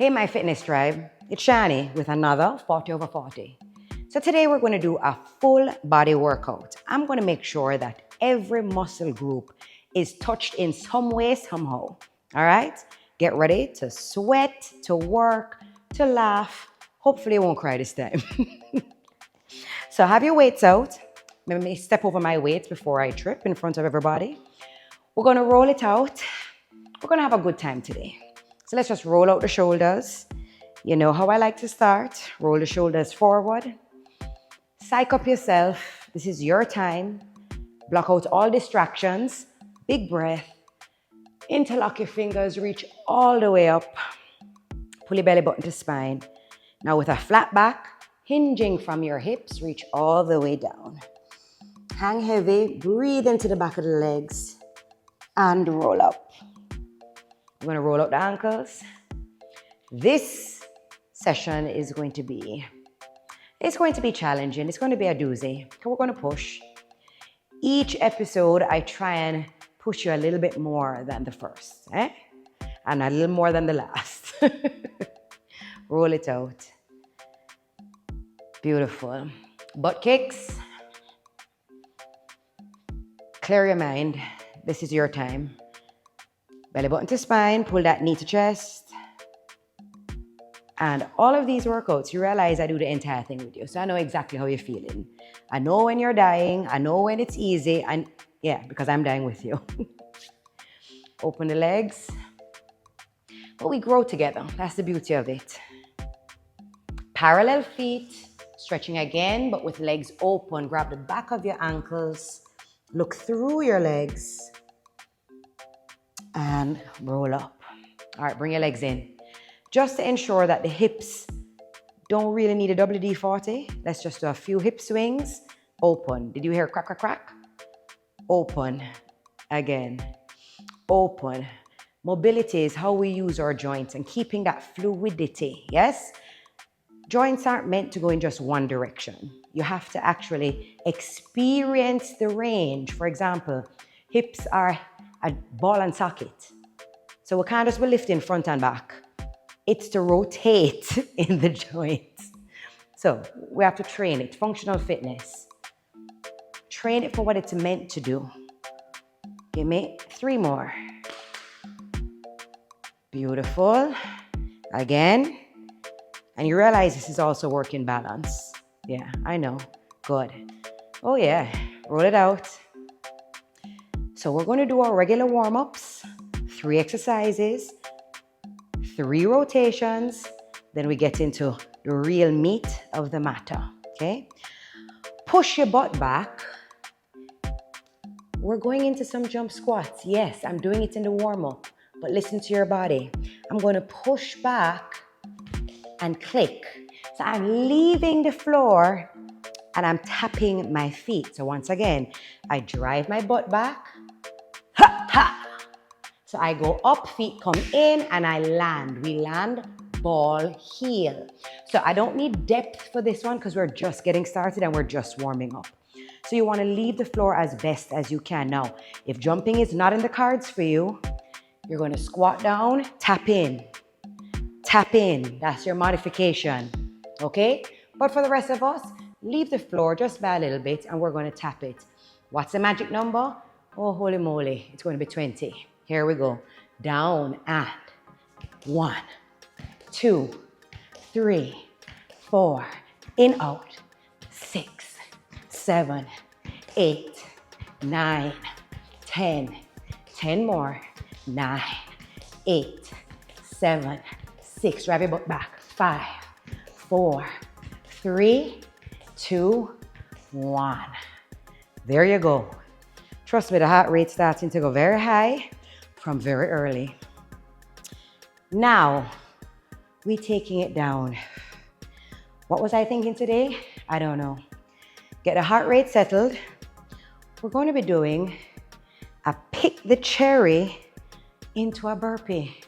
Hey, my fitness tribe, it's Shani with another 40 over 40. So today we're going to do a full body workout. I'm going to make sure that every muscle group is touched in some way, somehow. All right? Get ready to sweat, to work, to laugh. Hopefully you won't cry this time. So have your weights out. Let me step over my weights before I trip in front of everybody. We're going to roll it out. We're going to have a good time today. So let's just roll out the shoulders. You know how I like to start. Roll the shoulders forward. Psych up yourself. This is your time. Block out all distractions. Big breath. Interlock your fingers. Reach all the way up. Pull your belly button to spine. Now with a flat back, hinging from your hips, reach all the way down. Hang heavy. Breathe into the back of the legs. And roll up. We're going to roll out the ankles. This session is going to be, challenging. It's going to be a doozy. We're going to push. Each episode, I try and push you a little bit more than the first, and a little more than the last. Roll it out. Beautiful. Butt kicks. Clear your mind. This is your time. Belly button to spine, pull that knee to chest. And all of these workouts, you realize I do the entire thing with you. So I know exactly how you're feeling. I know when you're dying. I know when it's easy. And yeah, because I'm dying with you. Open the legs. But we grow together. That's the beauty of it. Parallel feet, stretching again, but with legs open. Grab the back of your ankles. Look through your legs. And roll up. All right, bring your legs in. Just to ensure that the hips don't really need a WD-40. Let's just do a few hip swings. Open. Did you hear crack, crack, crack? Open. Again. Open. Mobility is how we use our joints and keeping that fluidity, yes? Joints aren't meant to go in just one direction. You have to actually experience the range. For example, hips are a ball and socket. So we can't just be lifting front and back. It's to rotate in the joints. So we have to train it, functional fitness. Train it for what it's meant to do. Give me 3 more. Beautiful. Again. And you realize this is also working balance. Yeah, I know. Good. Oh yeah, roll it out. So we're going to do our regular warm-ups, 3 exercises, 3 rotations, then we get into the real meat of the matter, okay? Push your butt back. We're going into some jump squats. Yes, I'm doing it in the warm-up, but listen to your body. I'm going to push back and click. So I'm leaving the floor and I'm tapping my feet. So once again, I drive my butt back. Ha, ha. So I go up, feet come in, and I land. We land, ball, heel. So I don't need depth for this one because we're just getting started and we're just warming up. So you want to leave the floor as best as you can. Now, if jumping is not in the cards for you, you're going to squat down, tap in. Tap in. That's your modification. Okay? But for the rest of us, leave the floor just by a little bit and we're going to tap it. What's the magic number? Oh, holy moly, it's going to be 20. Here we go. Down and 1, 2, 3, 4. In, out. 6, 7, 8, 9, 10. 10 more. 9, 8, 7, 6. Drive your butt back. 5, 4, 3, 2, 1. There you go. Trust me, the heart rate's starting to go very high from very early. Now, we're taking it down. What was I thinking today? I don't know. Get the heart rate settled. We're going to be doing a pick the cherry into a burpee.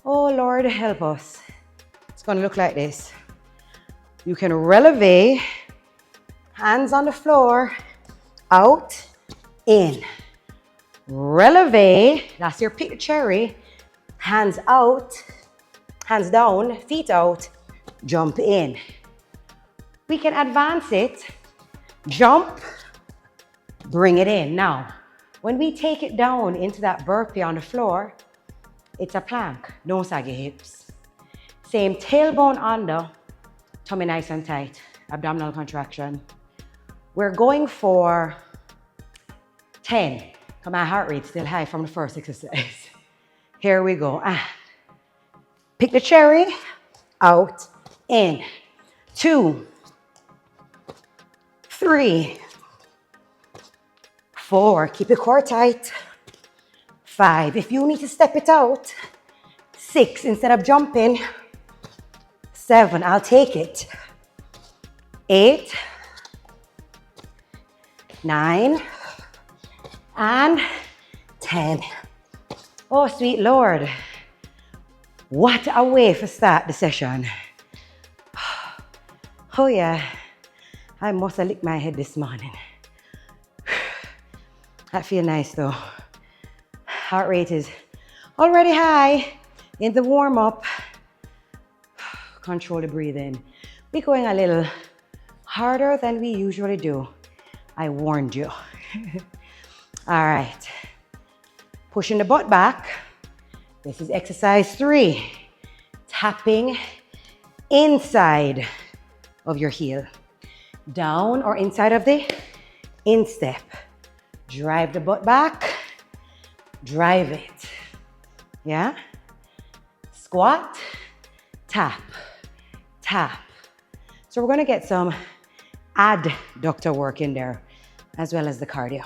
Oh, Lord, help us. It's going to look like this. You can releve, hands on the floor, out, in. Releve, that's your pick the cherry. Hands out, Hands down, feet out, jump in. We can advance it, jump, bring it in. Now, when we take it down into that burpee on the floor, it's a plank. Don't sag your hips. Same tailbone under, tummy nice and tight, abdominal contraction. We're going for 10. Come on, heart rate still high from the first exercise. Here we go. Pick the cherry, out, in. 2, 3, 4, keep your core tight. 5, if you need to step it out. 6, instead of jumping. 7, I'll take it. 8, 9, and 10. Oh, sweet Lord. What a way to start the session. Oh yeah, I must have licked my head this morning. That feels nice though. Heart rate is already high in the warm-up. Control the breathing. We're going a little harder than we usually do. I warned you. All right. Pushing the butt back. This is exercise 3. Tapping inside of your heel. Down or inside of the instep. Drive the butt back. Drive it. Yeah? Squat, tap, tap. So we're going to get some adductor work in there as well as the cardio.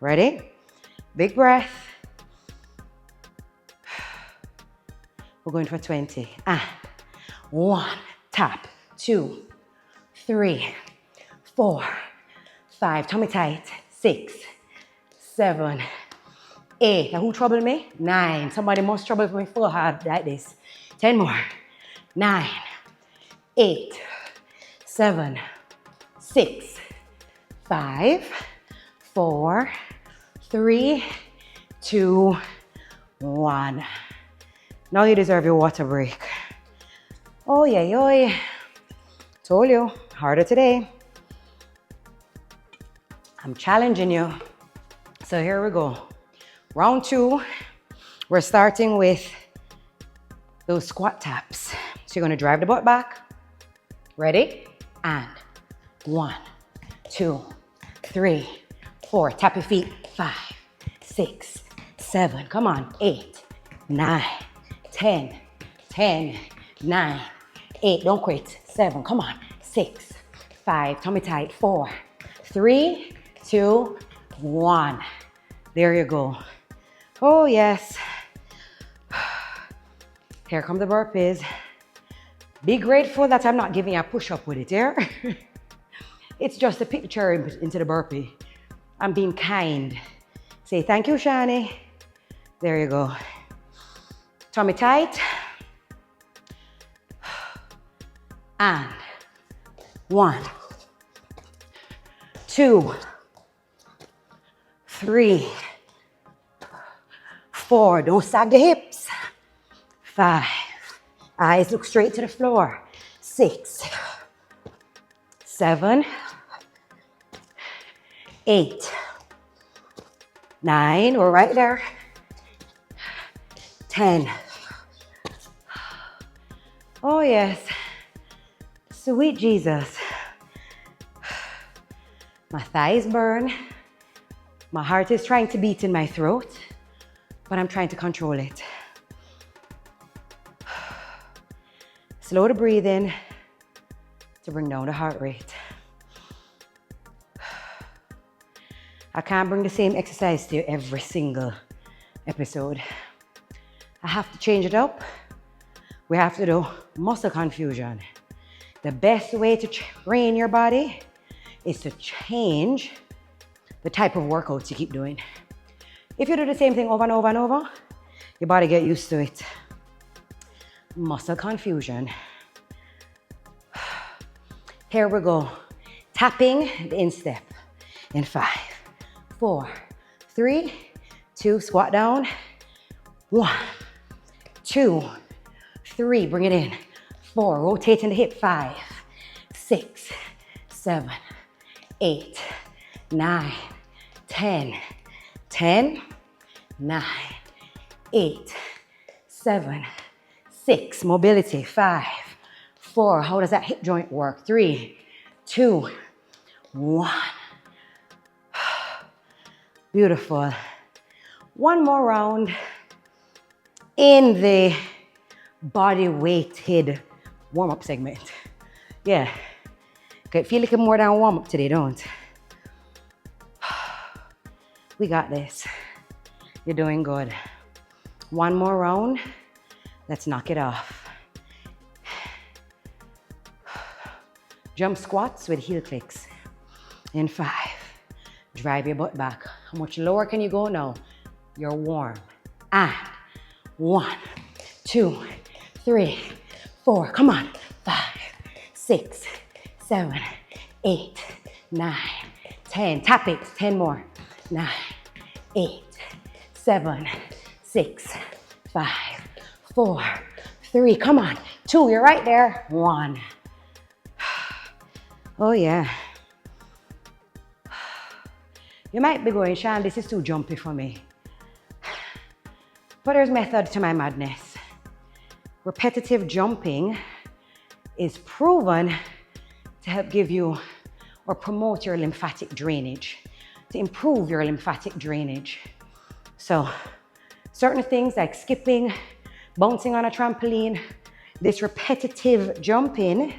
Ready? Big breath. We're going for 20. 1, tap. 2, 3, 4, 5. Tummy tight. 6, 7, 8. Now who troubled me? 9. Somebody must trouble me full hard like this. 10 more. 9, 8, 7, 6, 5, 4, 3, 2, 1. Now you deserve your water break. Oh yeah, yeah. Told you, harder today. I'm challenging you. So here we go. Round 2, we're starting with those squat taps. So you're gonna drive the butt back. Ready? And 1, 2, 3, 4. Tap your feet. 5, 6, 7. Come on. 8, 9, 10, 10, 9, 8. Don't quit. 7. Come on. 6, 5. Tummy tight. 4, 3, 2, 1. There you go. Oh yes. Here come the burpees. Be grateful that I'm not giving you a push-up with it, yeah? It's just a picture into the burpee. I'm being kind. Say thank you, Shani. There you go. Tummy tight. And 1, 2, 3, 4. Don't sag the hips. 5. Eyes look straight to the floor. 6, 7, 8, 9. We're right there. 10. Oh yes. Sweet Jesus. My thighs burn. My heart is trying to beat in my throat, but I'm trying to control it. Slow the breathing to bring down the heart rate. I can't bring the same exercise to you every single episode. I have to change it up. We have to do muscle confusion. The best way to train your body is to change the type of workouts you keep doing. If you do the same thing over and over and over, your body get used to it. Muscle confusion. Here we go. Tapping the instep in 5, 4, 3, 2, squat down. 1, 2, 3, bring it in. 4, rotating the hip. 5, 6, 7, 8, 9, 10, 10, 9, 8, 7, 6, mobility. 5, 4, how does that hip joint work? 3, 2, 1. Beautiful. One more round in the body weighted warm-up segment. Yeah. Okay, feel like more than warm-up today, don't? We got this. You're doing good. One more round. Let's knock it off. Jump squats with heel clicks. In 5. Drive your butt back. How much lower can you go now? You're warm. And 1, 2, 3, 4. Come on. 5, 6, 7, 8, 9, 10. Tap it. 10 more. 9, 8, 7, 6, 5, 4, 3. Come on. 2. You're right there. 1. Oh, yeah. You might be going, Shan, this is too jumpy for me. But there's method to my madness. Repetitive jumping is proven to help give you or promote your lymphatic drainage, to improve your lymphatic drainage. So certain things like skipping, bouncing on a trampoline, this repetitive jumping,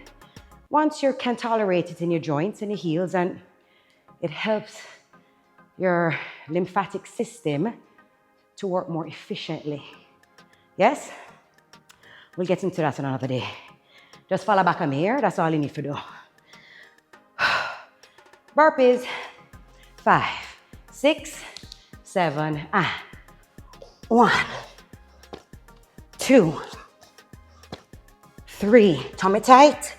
once you can tolerate it in your joints and your heels, and it helps your lymphatic system to work more efficiently. Yes? We'll get into that another day. Just follow back on me here. That's all you need to do. Burpees. 5, 6, 7, 1, 2, 3. Tummy tight.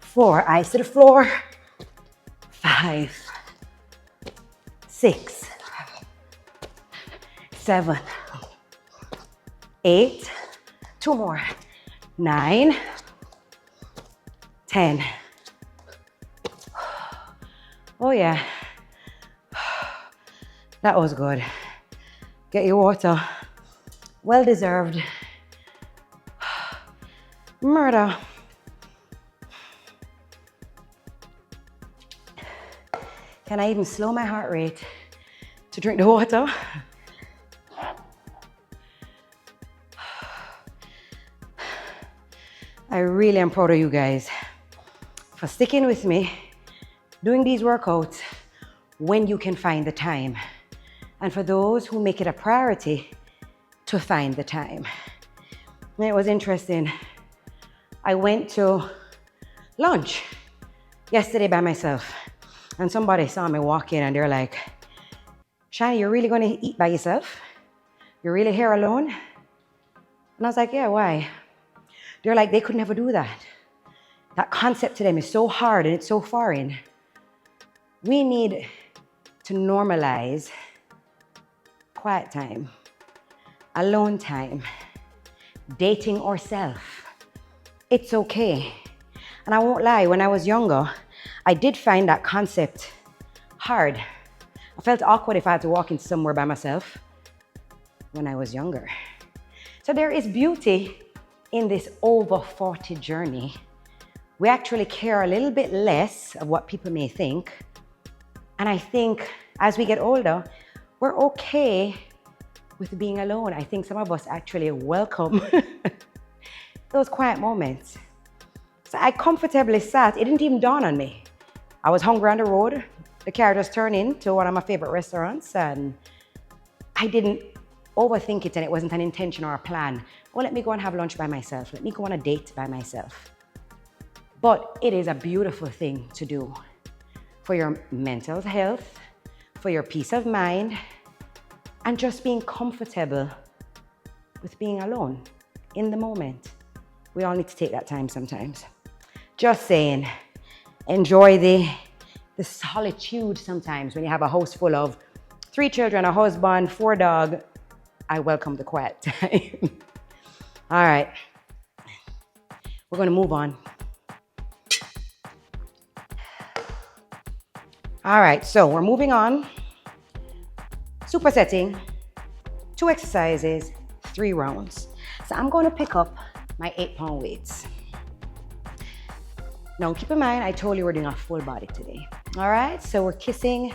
4, eyes to the floor. 5, 6, 7, 8, 2 more, 9, 10. Oh yeah, that was good. Get your water, well deserved. Murder. Can I even slow my heart rate to drink the water? I really am proud of you guys for sticking with me, doing these workouts when you can find the time. And for those who make it a priority to find the time. And it was interesting. I went to lunch yesterday by myself. And somebody saw me walk in and they're like, Shani, you're really gonna eat by yourself? You're really here alone? And I was like, yeah, why? They're like, they could never do that. That concept to them is so hard and it's so foreign. We need to normalize quiet time, alone time, dating ourselves. It's okay. And I won't lie, when I was younger, I did find that concept hard. I felt awkward if I had to walk into somewhere by myself when I was younger. So there is beauty in this over 40 journey. We actually care a little bit less of what people may think. And I think as we get older, we're okay with being alone. I think some of us actually welcome those quiet moments. So I comfortably sat. It didn't even dawn on me. I was hungry on the road. The car just turned into one of my favorite restaurants, and I didn't overthink it, and it wasn't an intention or a plan. Oh, let me go and have lunch by myself. Let me go on a date by myself. But it is a beautiful thing to do for your mental health, for your peace of mind, and just being comfortable with being alone in the moment. We all need to take that time sometimes. Just saying. Enjoy the solitude sometimes when you have a house full of 3 children, a husband, 4 dogs. I welcome the quiet time. All right, We're gonna move on. All right, so we're moving on. Supersetting, 2 exercises, 3 rounds. So I'm gonna pick up my 8-pound weights. Now keep in mind, I told you we're doing a full body today. All right, so we're kissing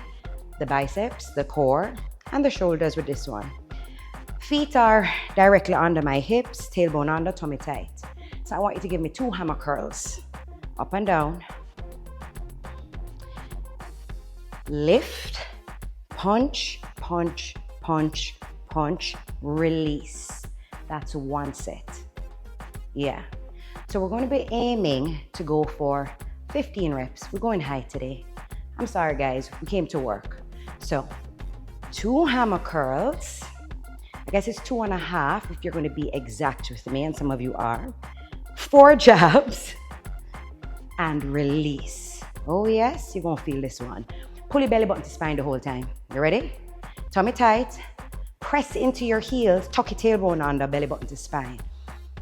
the biceps, the core, and the shoulders with this one. Feet are directly under my hips, tailbone under, tummy tight. So I want you to give me 2 hammer curls, up and down. Lift, punch, punch, punch, punch, release. That's 1 set. Yeah. So we're going to be aiming to go for 15 reps. We're going high today. I'm sorry, guys. We came to work. So 2 hammer curls. I guess it's 2.5 if you're going to be exact with me, and some of you are. 4 jabs and release. Oh yes, you're going to feel this one. Pull your belly button to spine the whole time. You ready? Tummy tight. Press into your heels. Tuck your tailbone under, belly button to spine.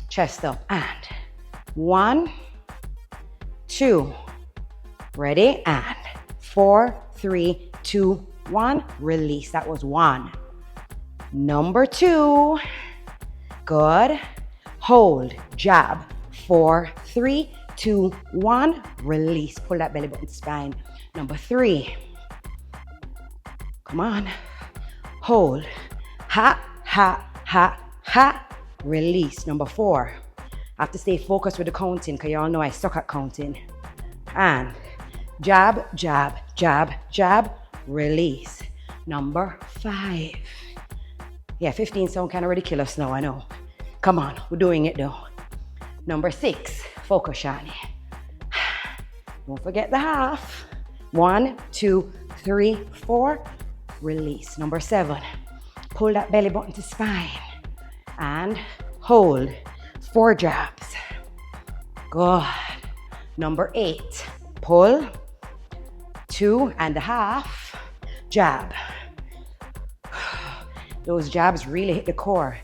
Chest up and 1, 2. Ready? And 4, 3, 2, 1. Release. That was 1. Number 2. Good. Hold. Jab. 4, 3, 2, 1. Release. Pull that belly button to spine. Number 3. Come on. Hold. Ha, ha, ha, ha. Release. Number 4. I have to stay focused with the counting because you all know I suck at counting. And jab, jab, jab, jab. Release. Number 5. Yeah, 15 sound kind of ridiculous now, I know. Come on, we're doing it though. Number 6. Focus, Shani. Don't forget the half. 1, 2, 3, 4. Release. Number 7. Pull that belly button to spine. And hold. 4 jabs. Good. Number 8. Pull. 2.5. Jab. Those jabs really hit the core.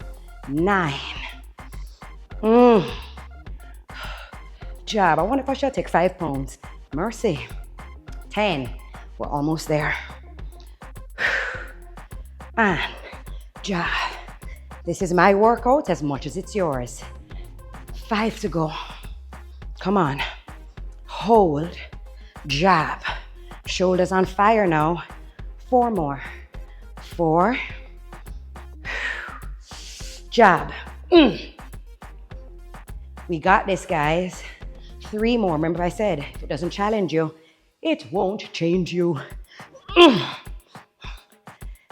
9. Jab. I wonder if I should take 5 pounds. Mercy. 10. We're almost there. And jab. This is my workout as much as it's yours. 5 to go. Come on. Hold. Jab. Shoulders on fire now. 4 more. 4. Jab. We got this, guys. 3 more. Remember I said, if it doesn't challenge you, it won't change you. I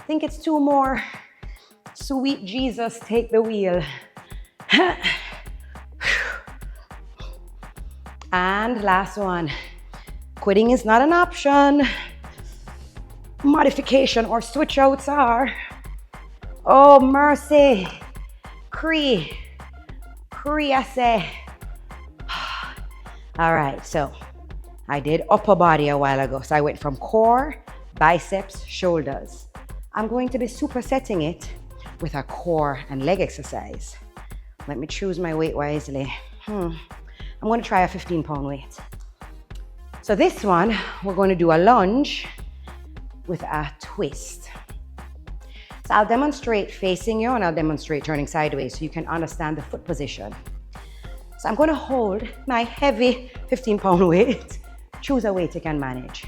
think it's 2 more. Sweet Jesus, take the wheel. And last one. Quitting is not an option. Modification or switch outs are. Oh, mercy. Cree, I say. All right, so I did upper body a while ago. So I went from core, biceps, shoulders. I'm going to be supersetting it with a core and leg exercise. Let me choose my weight wisely. I'm going to try a 15-pound weight. So this one, we're going to do a lunge with a twist. So I'll demonstrate facing you and I'll demonstrate turning sideways so you can understand the foot position. So I'm going to hold my heavy 15-pound weight. Choose a weight you can manage.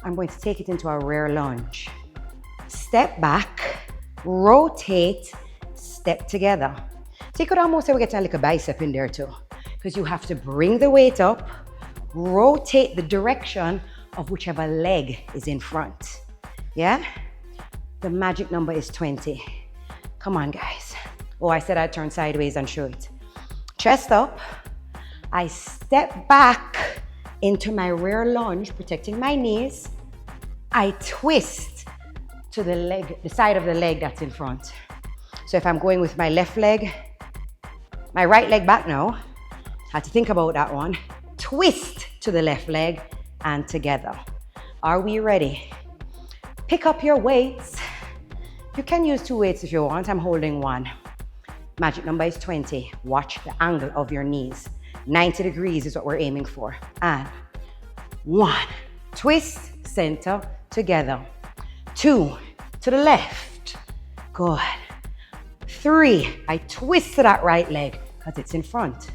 I'm going to take it into a rear lunge. Step back, rotate, step together. So you could almost say we're getting a little bicep in there too, because you have to bring the weight up, rotate the direction of whichever leg is in front. Yeah? The magic number is 20. Come on, guys. Oh, I said I'd turn sideways and show it. Chest up. I step back into my rear lunge, protecting my knees. I twist to the leg, the side of the leg that's in front. So if I'm going with my left leg, my right leg back now, had to think about that one. Twist to the left leg and together. Are we ready? Pick up your weights. You can use 2 weights if you want. I'm holding 1. Magic number is 20. Watch the angle of your knees. 90 degrees is what we're aiming for. And 1, twist, center, together. 2, to the left. Good. 3, I twist to that right leg because it's in front.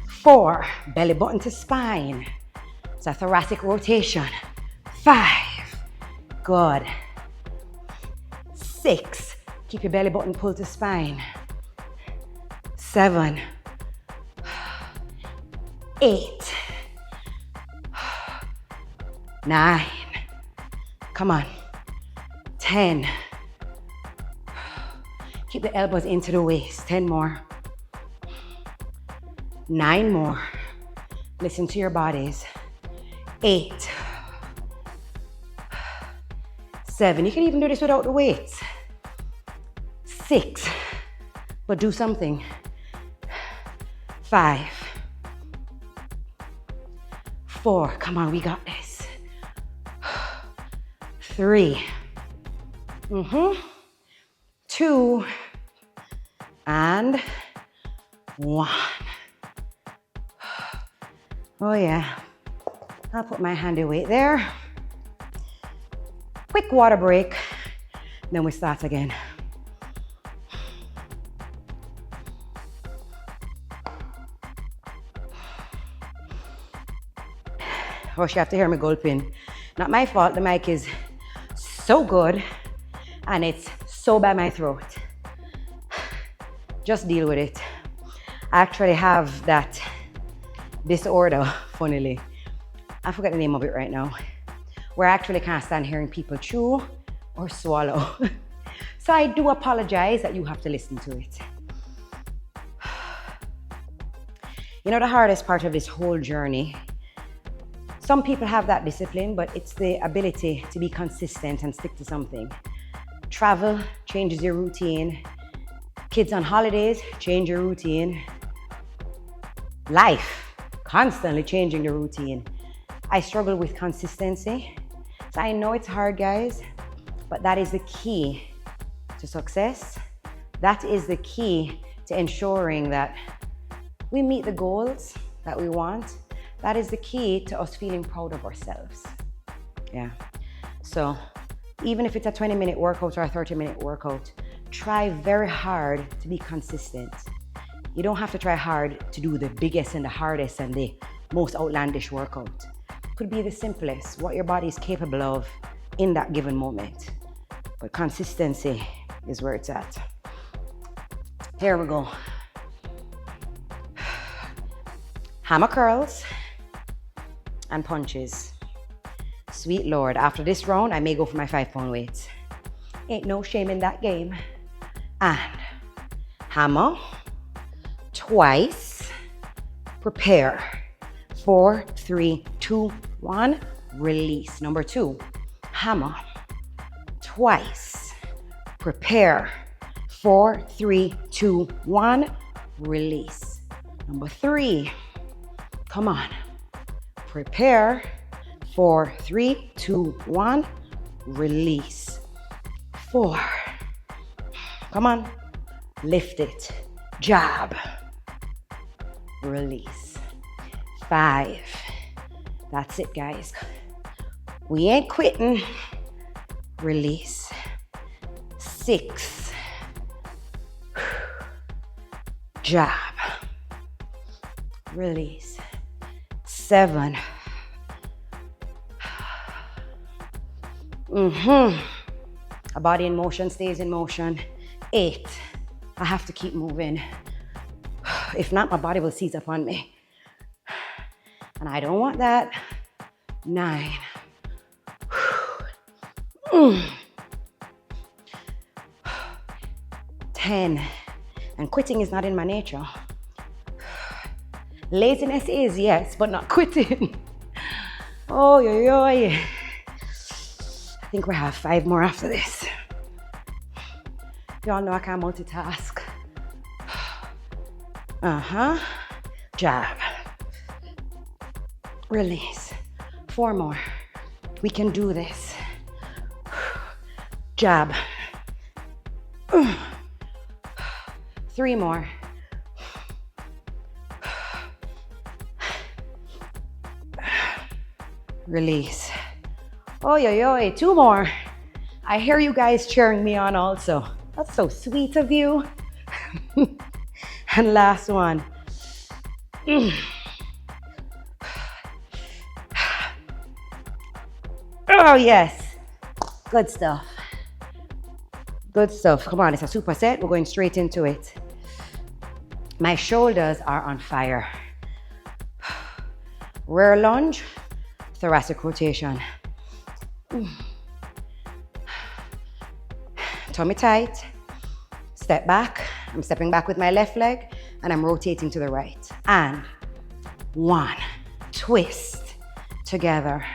4, belly button to spine. It's a thoracic rotation. 5, good. 6, keep your belly button pulled to spine. 7, 8, 9, come on, 10, keep the elbows into the waist, 10 more, 9 more, listen to your bodies, 8, 7, you can even do this without the weights, 6, but do something, 5, 4, come on, we got this, 3, 2, and 1. Oh yeah, I'll put my handy weight there. Quick water break, then we start again. Oh, you have to hear me gulping. Not my fault, the mic is so good and it's so by my throat. Just deal with it. I actually have that disorder, funnily. I forgot the name of it right now. Where I actually can't stand hearing people chew or swallow. So I do apologize that you have to listen to it. You know, the hardest part of this whole journey, some people have that discipline, but it's the ability to be consistent and stick to something. Travel changes your routine. Kids on holidays change your routine. Life, constantly changing the routine. I struggle with consistency. So I know it's hard, guys, but that is the key to success. That is the key to ensuring that we meet the goals that we want. That is the key to us feeling proud of ourselves. Yeah. So even if it's a 20-minute workout or a 30-minute workout, try very hard to be consistent. You don't have to try hard to do the biggest and the hardest and the most outlandish workout. It could be the simplest, what your body is capable of in that given moment. But consistency is where it's at. Here we go. Hammer curls and punches. Sweet Lord, after this round, I may go for my 5-pound weights. Ain't no shame in that game. And hammer, twice, prepare. 4, 3, 2, 1, release. Number 2, hammer, twice, prepare. 4, 3, 2, 1, release. Number 3, come on, prepare. 4, 3, 2, 1, release. 4, come on, lift it, jab, release. 5, that's it, guys. We ain't quitting, release. 6, jab, release. 7, a body in motion stays in motion. 8, I have to keep moving. If not, my body will seize upon me. And I don't want that. 9. 10. And quitting is not in my nature. Laziness is, yes, but not quitting. Oh, yeah. I think we have 5 more after this. Y'all know I can't multitask. Jab. Release. 4 more. We can do this. Jab. 3 more. Release. Oh, yo, 2 more. I hear you guys cheering me on also. That's so sweet of you. And last one. Oh, yes. Good stuff. Good stuff. Come on, it's a superset. We're going straight into it. My shoulders are on fire. Rear lunge, thoracic rotation. Tummy tight. Step back. I'm stepping back with my left leg and I'm rotating to the right. And 1, twist, together.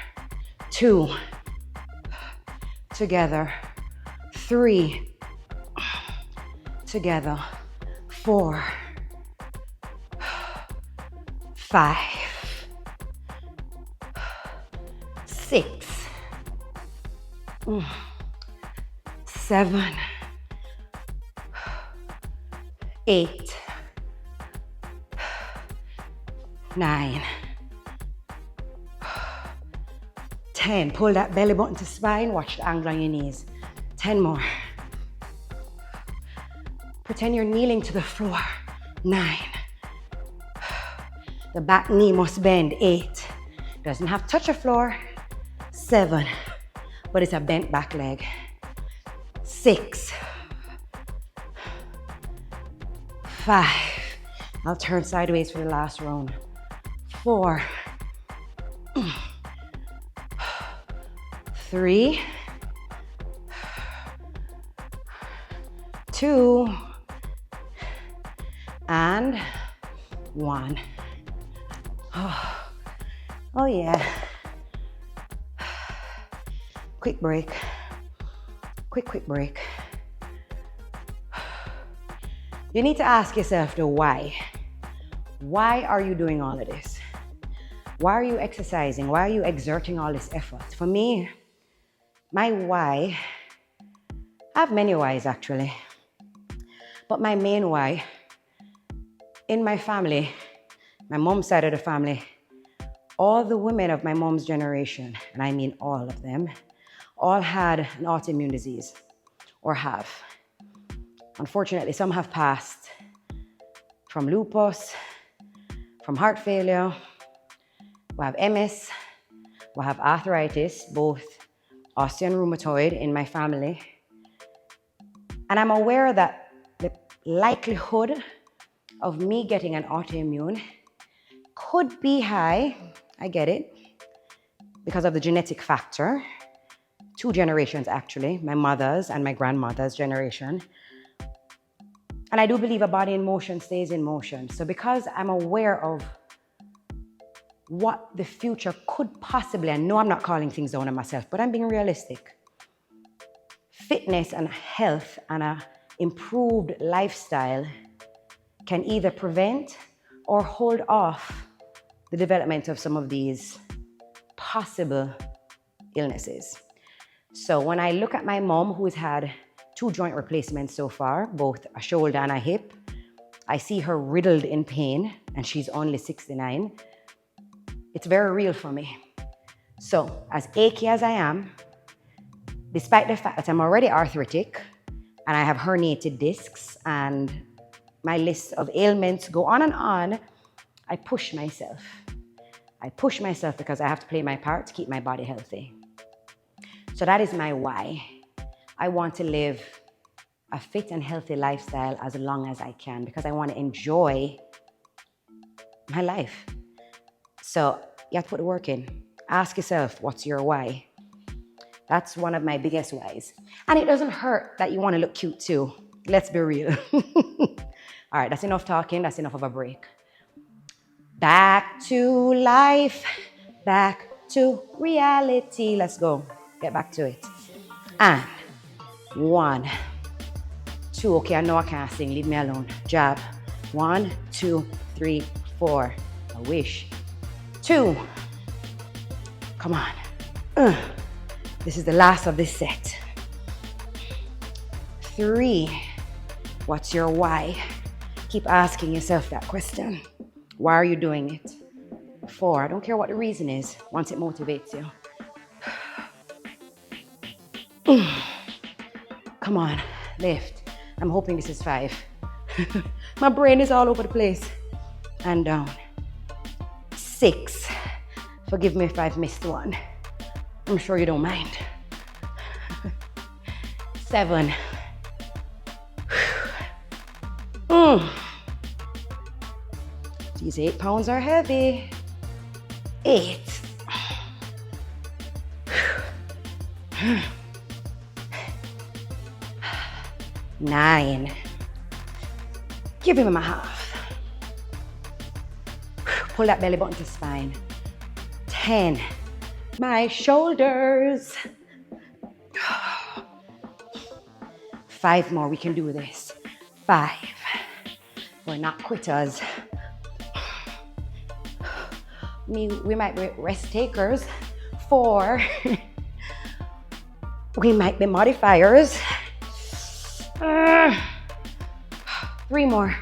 2, together. 3, together. 4, 5, 6, 7, 8, 9, 10. Pull that belly button to spine. Watch the angle on your knees. 10 more. Pretend you're kneeling to the floor. 9. The back knee must bend. 8. Doesn't have to touch the floor. 7. But it's a bent back leg. 6. 5. I'll turn sideways for the last round. 4. 3. 2. And 1. Oh yeah. Quick break. Quick break. You need to ask yourself the why. Why are you doing all of this? Why are you exercising? Why are you exerting all this effort? For me, my why, I have many whys actually, but my main why, in my family, my mom's side of the family, all the women of my mom's generation, and I mean all of them, all had an autoimmune disease, or have. Unfortunately, some have passed from lupus, from heart failure. We have MS, we have arthritis, both osteo and rheumatoid in my family. And I'm aware that the likelihood of me getting an autoimmune could be high, I get it, because of the genetic factor. 2 generations actually, my mother's and my grandmother's generation. And I do believe a body in motion stays in motion. So because I'm aware of what the future could possibly, I know I'm not calling things down on myself, but I'm being realistic. Fitness and health and an improved lifestyle can either prevent or hold off the development of some of these possible illnesses. So when I look at my mom, who's had 2 joint replacements so far, both a shoulder and a hip, I see her riddled in pain, and she's only 69. It's very real for me. So as achy as I am, despite the fact that I'm already arthritic and I have herniated discs and my list of ailments go on and on, I push myself. I push myself because I have to play my part to keep my body healthy. So that is my why. I want to live a fit and healthy lifestyle as long as I can because I want to enjoy my life. So you have to put the work in. Ask yourself, what's your why? That's one of my biggest whys. And it doesn't hurt that you want to look cute too. Let's be real. All right, that's enough talking. That's enough of a break. Back to life. Back to reality. Let's go. Get back to it. And 1, 2. Okay, I know I can't sing. Leave me alone. Jab. 1, 2, 3, 4. I wish. 2. Come on. This is the last of this set. 3. What's your why? Keep asking yourself that question. Why are you doing it? 4. I don't care what the reason is once it motivates you. Come on, lift. I'm hoping this is 5. My brain is all over the place. And down. 6. Forgive me if I've missed one. I'm sure you don't mind. 7. These 8 pounds are heavy. 8. 9. Give him a half. Pull that belly button to spine. 10. My shoulders. 5 more. We can do this. 5. We're not quitters. We might be rest takers. 4. We might be modifiers. 3 more.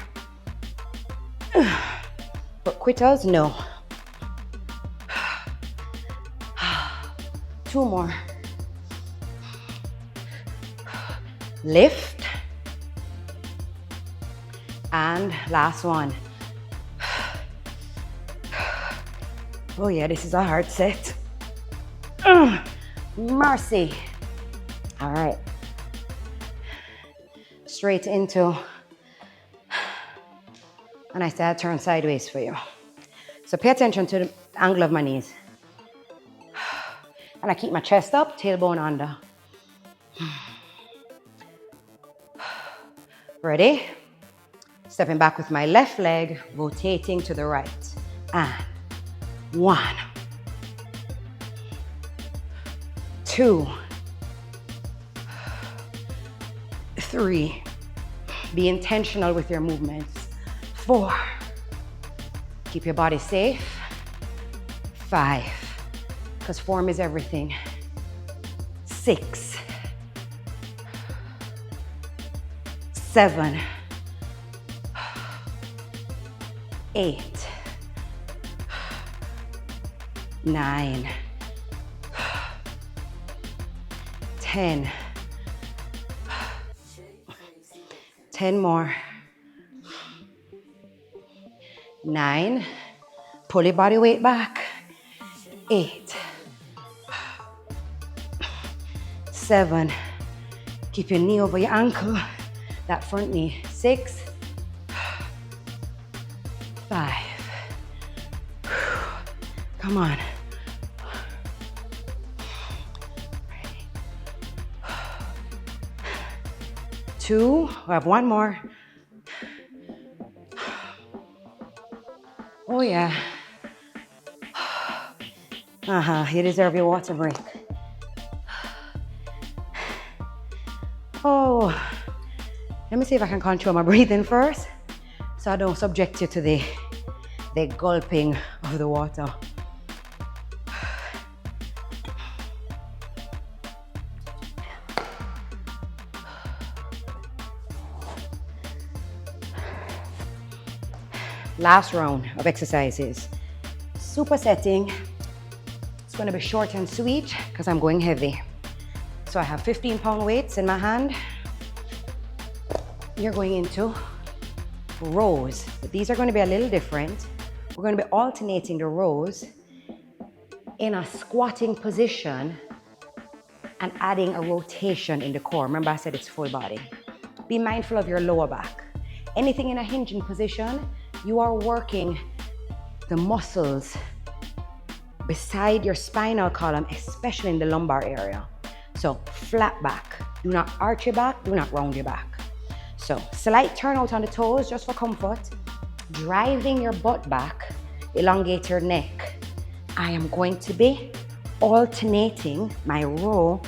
But quitters, no. 2 more. Lift. And last one. Oh yeah, this is a hard set. Mercy. All right. Straight into, and I said turn sideways for you. So pay attention to the angle of my knees. And I keep my chest up, tailbone under. Ready? Stepping back with my left leg, rotating to the right. And 1, 2, 3. Be intentional with your movements. 4. Keep your body safe. 5. Because form is everything. 6. 7. 8. 9. 10. 10 more. 9. Pull your body weight back. 8. 7. Keep your knee over your ankle. That front knee. 6. 5. Come on. 2. I have 1 more. Oh yeah. You deserve your water break. Oh, let me see if I can control my breathing first, so I don't subject you to the gulping of the water. Last round of exercises. Supersetting. It's going to be short and sweet because I'm going heavy. So I have 15-pound weights in my hand. You're going into rows, but these are going to be a little different. We're going to be alternating the rows in a squatting position and adding a rotation in the core. Remember I said it's full body. Be mindful of your lower back. Anything in a hinging position, you are working the muscles beside your spinal column, especially in the lumbar area. So flat back. Do not arch your back, do not round your back. So slight turn out on the toes just for comfort. Driving your butt back, elongate your neck. I am going to be alternating my row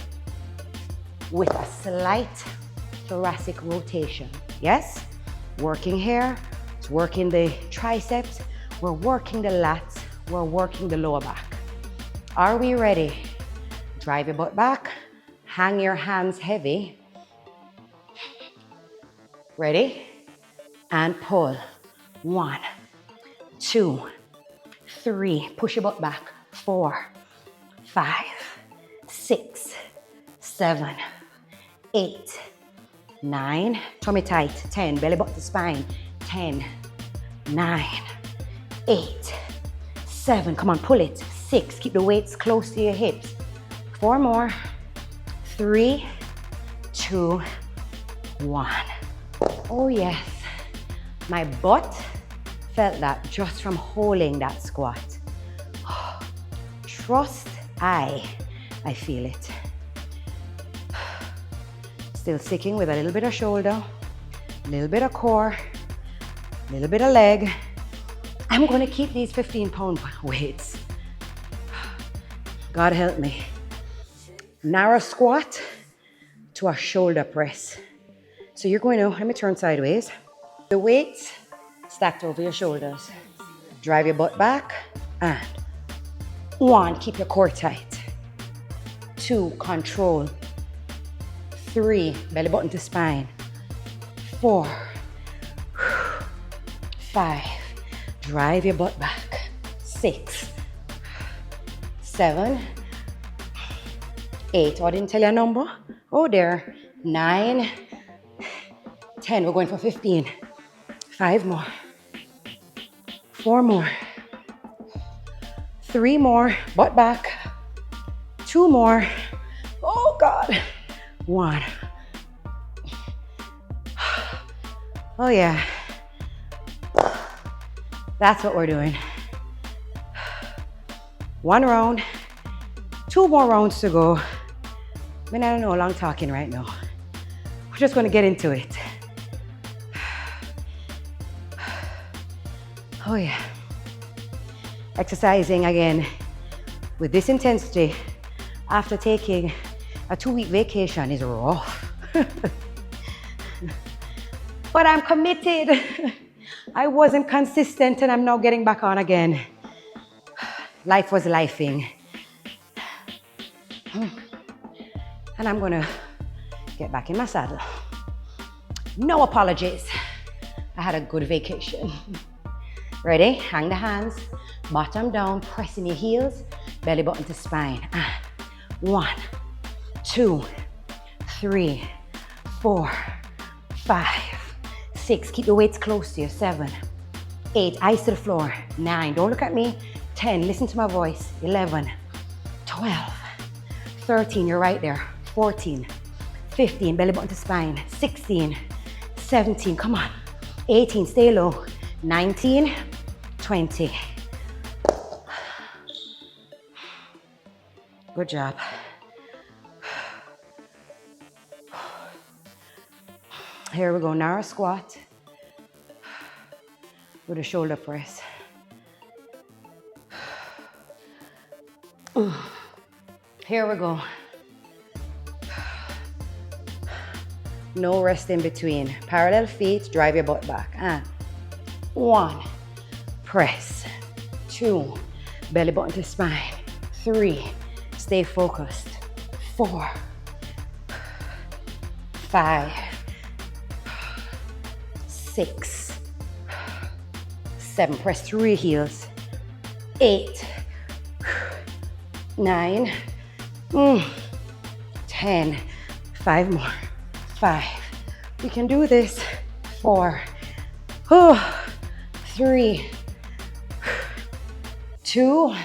with a slight thoracic rotation. Yes? Working here, it's working the triceps, we're working the lats, we're working the lower back. Are we ready? Drive your butt back, hang your hands heavy. Ready? And pull. 1, 2, 3, push your butt back, 4, 5, 6, 7, 8, 9, tummy tight, 10, belly button to spine, 10, 9, 8, 7, come on, pull it, 6, keep the weights close to your hips, 4 more, 3, 2, 1. Oh yes, my butt felt that just from holding that squat. Trust I feel it. Still sticking with a little bit of shoulder, a little bit of core, a little bit of leg. I'm gonna keep these 15-pound weights. God help me. Narrow squat to a shoulder press. So you're going to, let me turn sideways. The weights stacked over your shoulders. Drive your butt back and 1, keep your core tight. 2, control. 3, belly button to spine. 4, 5, drive your butt back. 6, 7, 8, oh, I didn't tell you a number. Oh, there. 9, 10, we're going for 15. 5 more. 4 more. 3 more, butt back. 2 more. Oh God. 1. Oh yeah. That's what we're doing. 1 round. 2 more rounds to go. I mean, I don't know how long talking right now. We're just gonna get into it. Oh yeah. Exercising again with this intensity after taking a 2-week vacation is rough. But I'm committed. I wasn't consistent and I'm now getting back on again. Life was lifing. And I'm gonna get back in my saddle. No apologies. I had a good vacation. Ready? Hang the hands, bottom down, pressing your heels, belly button to spine. And 1, 2, 3, 4, 5, 6. Keep the weights close to you. 7, 8, eyes to the floor. 9, don't look at me. 10, listen to my voice. 11, 12, 13, you're right there. 14, 15, belly button to spine. 16, 17, come on. 18, stay low. 19, 20. Good job. Here we go, narrow squat with a shoulder press. Here we go. No rest in between. Parallel feet, drive your butt back. And 1, press. 2, belly button to spine. 3, stay focused. 4, 5, 6, 7, press through your heels. 8, 9, 10, 5 more. 5, we can do this. 4, 3, 2,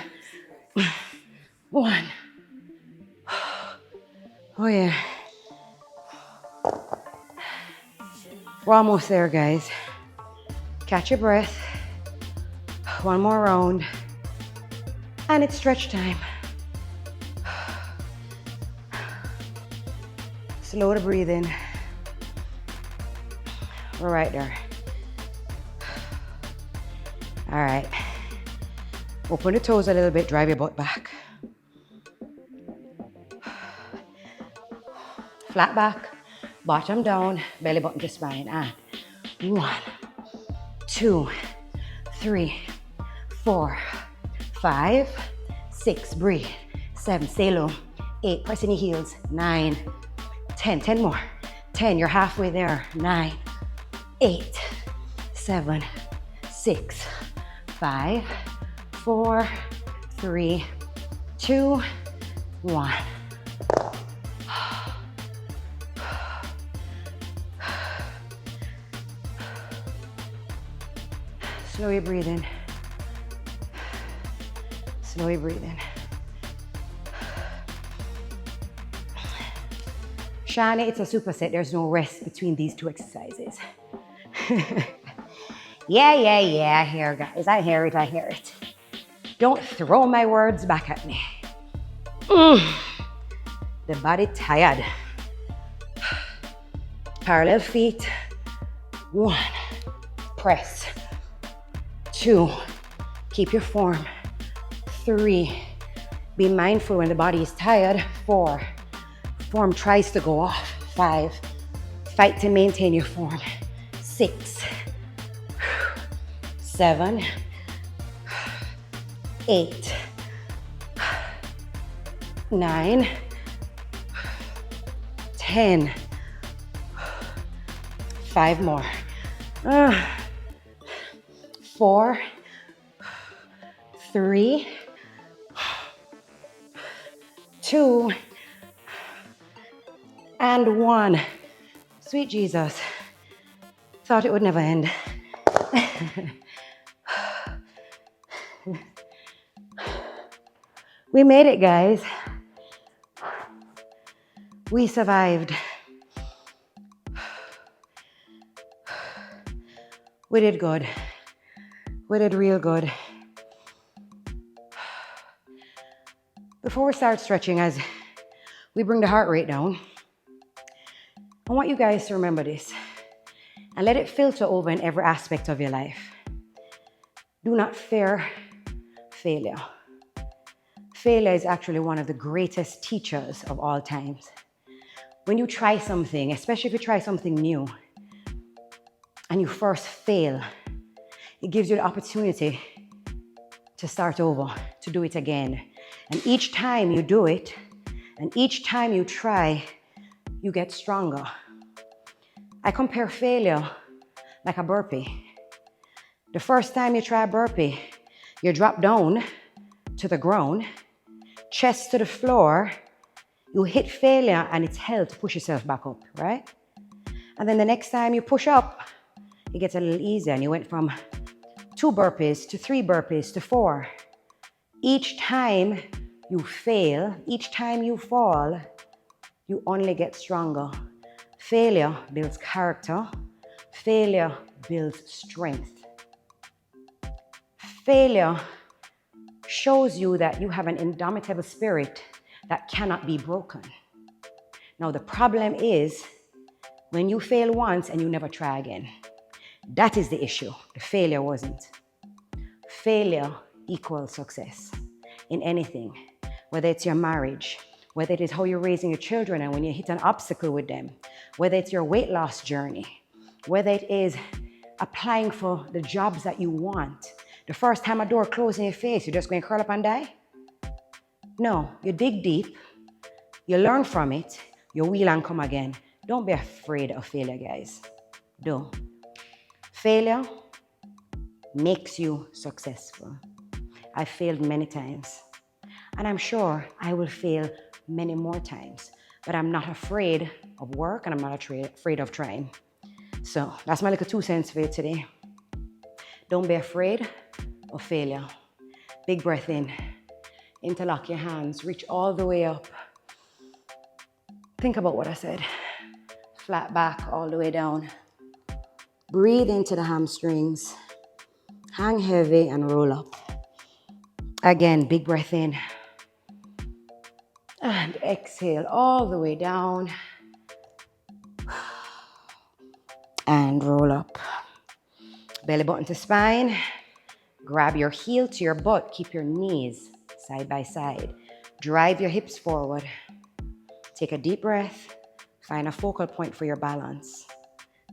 1. Oh yeah. We're almost there, guys. Catch your breath. 1 more round. And it's stretch time. Slow the breathing. We're right there. All right. Open the toes a little bit, drive your butt back. Flat back, bottom down, belly button to spine. And 1, 2, 3, 4, 5, 6, breathe. 7, stay low. 8, press in your heels. 9, 10, 10 more. 10, you're halfway there. 9, 8, 7, 6, 5, 4, 3, 2, 1. Slowly breathe in. Slowly breathe in. Shani, it's a superset. There's no rest between these two exercises. Yeah. I hear, guys. I hear it. Don't throw my words back at me. The body tired. Parallel feet. 1. Press. 2. Keep your form. 3. Be mindful when the body is tired. 4. Form tries to go off. 5. Fight to maintain your form. 6. 7. 8. 9. 10. 5 more. 4. 3. 2. And 1. Sweet Jesus. Thought it would never end. We made it, guys. We survived. We did good. We did real good. Before we start stretching, as we bring the heart rate down, I want you guys to remember this and let it filter over in every aspect of your life. Do not fear failure. Failure is actually one of the greatest teachers of all times. When you try something, especially if you try something new, and you first fail, it gives you the opportunity to start over, to do it again. And each time you do it, and each time you try, you get stronger. I compare failure like a burpee. The first time you try a burpee, you drop down to the ground, chest to the floor, you hit failure and it's hell to push yourself back up, right? And then the next time you push up, it gets a little easier and you went from 2 burpees to 3 burpees to 4. Each time you fail, each time you fall, you only get stronger. Failure builds character. Failure builds strength. Failure shows you that you have an indomitable spirit that cannot be broken. Now, the problem is when you fail once and you never try again. That is the issue. The failure wasn't. Failure equals success in anything, whether it's your marriage, whether it is how you're raising your children and when you hit an obstacle with them, whether it's your weight loss journey, whether it is applying for the jobs that you want. The first time a door closes in your face, you're just going to curl up and die? No, you dig deep, you learn from it, you wheel and come again. Don't be afraid of failure, guys. Don't. Failure makes you successful. I've failed many times, and I'm sure I will fail many more times, but I'm not afraid of work and I'm not afraid of trying. So that's my little 2 cents for you today. Don't be afraid of failure. Big breath in. Interlock your hands. Reach all the way up. Think about what I said. Flat back all the way down. Breathe into the hamstrings. Hang heavy and roll up. Again, big breath in. And exhale all the way down. And roll up. Belly button to spine. Grab your heel to your butt. Keep your knees side by side. Drive your hips forward. Take a deep breath. Find a focal point for your balance.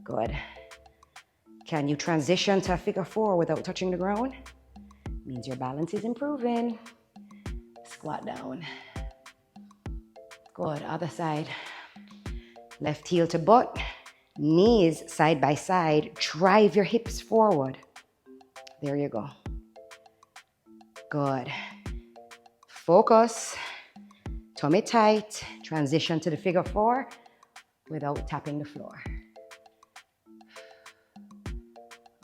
Good. Can you transition to a figure 4 without touching the ground? Means your balance is improving. Squat down. Good. Other side. Left heel to butt. Knees side by side. Drive your hips forward. There you go. Good. Focus. Tummy tight. Transition to the figure 4 without tapping the floor.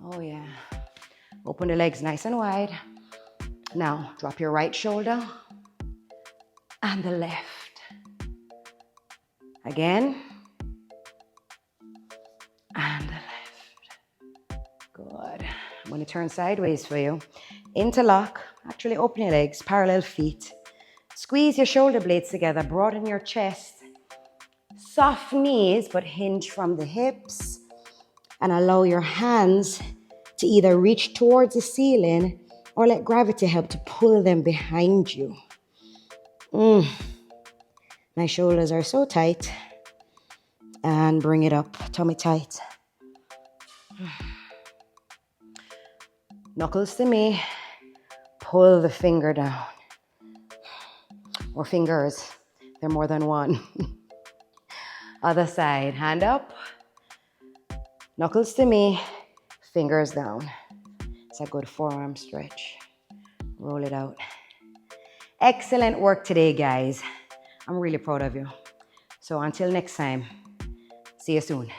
Oh yeah. Open the legs nice and wide. Now, drop your right shoulder and the left. Again. And the left. Good. I'm going to turn sideways for you. Interlock. Actually, open your legs, parallel feet. Squeeze your shoulder blades together. Broaden your chest. Soft knees, but hinge from the hips. And allow your hands to either reach towards the ceiling or let gravity help to pull them behind you. My shoulders are so tight. And bring it up, tummy tight. Knuckles to me. Pull the finger down. Or fingers, they're more than one. Other side, hand up. Knuckles to me, fingers down. It's a good forearm stretch. Roll it out. Excellent work today, guys. I'm really proud of you. So until next time, see you soon.